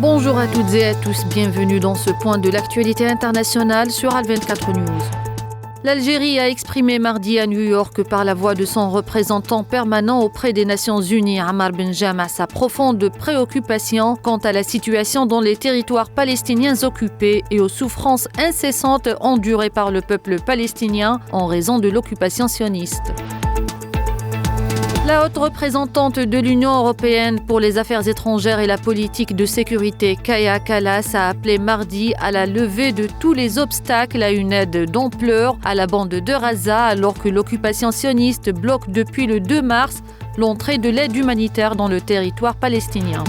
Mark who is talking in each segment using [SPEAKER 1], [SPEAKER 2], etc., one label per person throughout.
[SPEAKER 1] Bonjour à toutes et à tous, bienvenue dans ce point de l'actualité internationale sur Al24 News. L'Algérie a exprimé mardi à New York par la voix de son représentant permanent auprès des Nations Unies, Ammar Benjama, sa profonde préoccupation quant à la situation dans les territoires palestiniens occupés et aux souffrances incessantes endurées par le peuple palestinien en raison de l'occupation sioniste. La haute représentante de l'Union européenne pour les affaires étrangères et la politique de sécurité, Kaja Kallas, a appelé mardi à la levée de tous les obstacles à une aide d'ampleur à la bande de Gaza, alors que l'occupation sioniste bloque depuis le 2 mars l'entrée de l'aide humanitaire dans le territoire palestinien.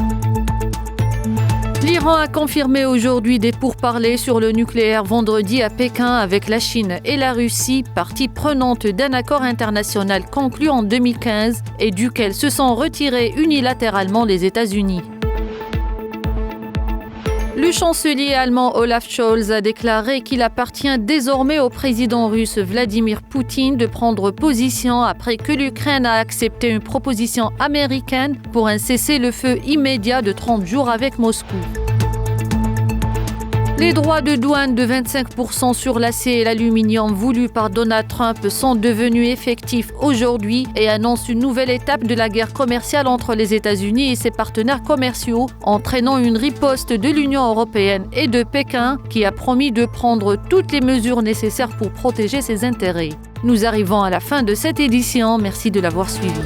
[SPEAKER 1] L'Iran a confirmé aujourd'hui des pourparlers sur le nucléaire vendredi à Pékin avec la Chine et la Russie, parties prenantes d'un accord international conclu en 2015 et duquel se sont retirés unilatéralement les États-Unis. Le chancelier allemand Olaf Scholz a déclaré qu'il appartient désormais au président russe Vladimir Poutine de prendre position après que l'Ukraine a accepté une proposition américaine pour un cessez-le-feu immédiat de 30 jours avec Moscou. Les droits de douane de 25% sur l'acier et l'aluminium voulus par Donald Trump sont devenus effectifs aujourd'hui et annoncent une nouvelle étape de la guerre commerciale entre les États-Unis et ses partenaires commerciaux, entraînant une riposte de l'Union européenne et de Pékin qui a promis de prendre toutes les mesures nécessaires pour protéger ses intérêts. Nous arrivons à la fin de cette édition. Merci de l'avoir suivi.